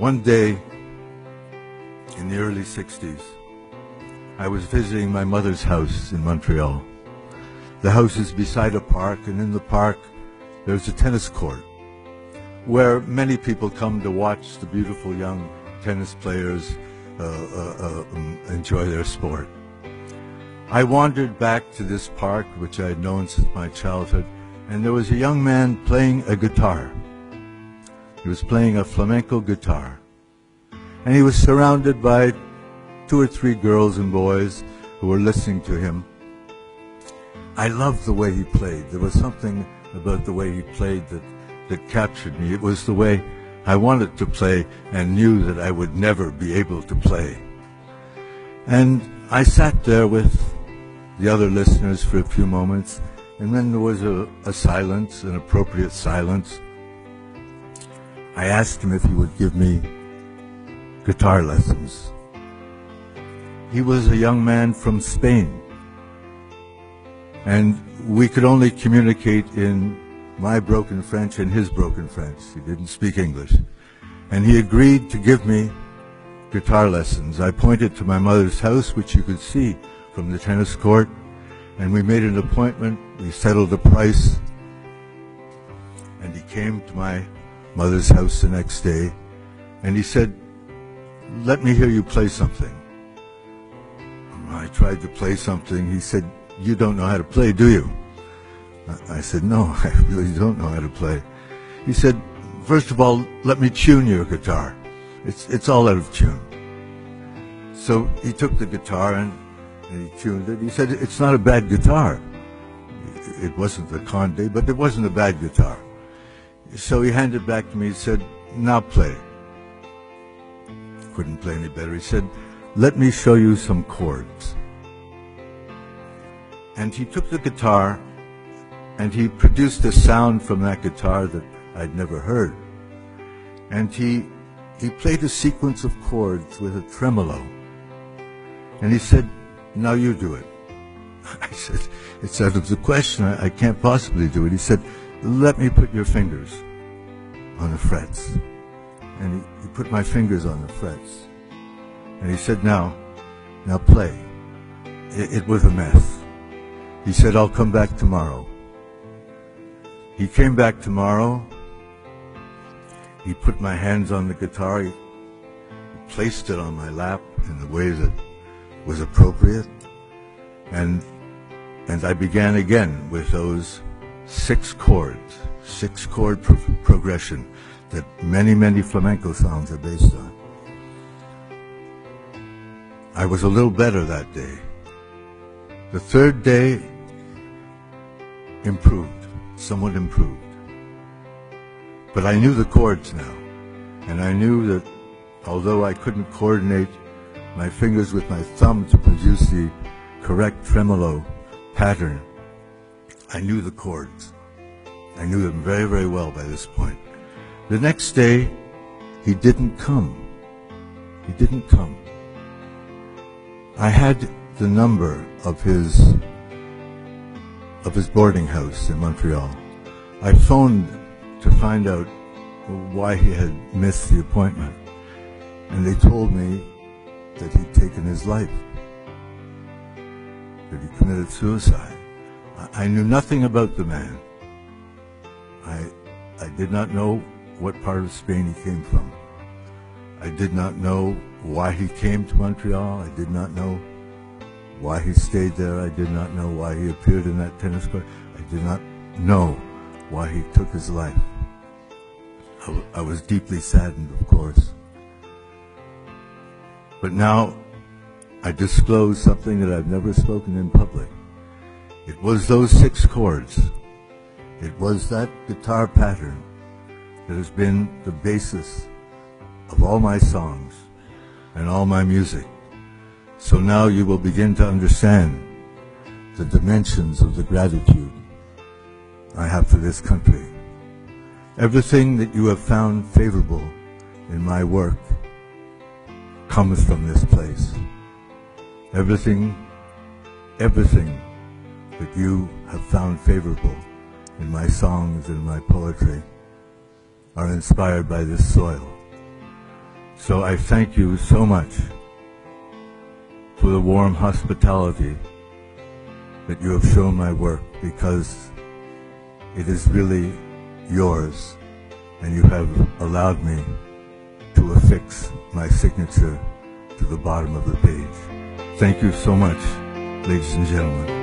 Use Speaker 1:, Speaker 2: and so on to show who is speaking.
Speaker 1: One day in the early 60s, I was visiting my mother's house in Montreal. The house is beside a park, and in the park there's a tennis court where many people come to watch the beautiful young tennis players enjoy their sport. I wandered back to this park, which I had known since my childhood, and there was a young man playing a guitar. He was playing a flamenco guitar, and he was surrounded by 2 or 3 girls and boys who were listening to him. I loved the way he played. There was something about the way he played that captured me. It was the way I wanted to play and knew that I would never be able to play. And I sat there with the other listeners for a few moments, and then there was a silence, an appropriate silence. I asked him if he would give me guitar lessons. He was a young man from Spain, and we could only communicate in my broken French and his broken French. He didn't speak English. And he agreed to give me guitar lessons. I pointed to my mother's house, which you could see from the tennis court, and we made an appointment. We settled a price, and he came to my mother's house the next day, and he said, "Let me hear you play something." I tried to play something. He said, "You don't know how to play, do you?" I said, "No, I really don't know how to play." He said, "First of all, let me tune your guitar. It's all out of tune." So he took the guitar and he tuned it. He said, "It's not a bad guitar." It wasn't the Conde, but it wasn't a bad guitar. So he handed it back to me. He said, "Now play." Couldn't play any better. He said, "Let me show you some chords." And he took the guitar and he produced a sound from that guitar that I'd never heard. And he played a sequence of chords with a tremolo. And he said, "Now you do it." I said, "It's out of the question. I can't possibly do it." He said, "Let me put your fingers on the frets." And he put my fingers on the frets. And he said, now play." It was a mess. He said, "I'll come back tomorrow." He came back tomorrow. He put my hands on the guitar. He placed it on my lap in the way that was appropriate. And I began again with those 6 chords, 6-chord progression that many flamenco songs are based on. I was a little better that day. The 3rd day improved, somewhat improved. But I knew the chords now, and I knew that although I couldn't coordinate my fingers with my thumb to produce the correct tremolo pattern, I knew the chords. I knew them very well by this point. The next day, he didn't come. He didn't come. I had the number of his boarding house in Montreal. I phoned to find out why he had missed the appointment, and they told me that he'd taken his life, that he committed suicide. I knew nothing about the man. I did not know what part of Spain he came from. I did not know why he came to Montreal. I did not know why he stayed there. I did not know why he appeared in that tennis court. I did not know why he took his life. I was deeply saddened, of course. But now I disclose something that I've never spoken in public. It was those 6 chords. It was that guitar pattern that has been the basis of all my songs and all my music. So now you will begin to understand the dimensions of the gratitude I have for this country. Everything that you have found favorable in my work comes from this place. Everything that you have found favorable in my songs and my poetry are inspired by this soil. So I thank you so much for the warm hospitality that you have shown my work, because it is really yours, and you have allowed me to affix my signature to the bottom of the page. Thank you so much, ladies and gentlemen.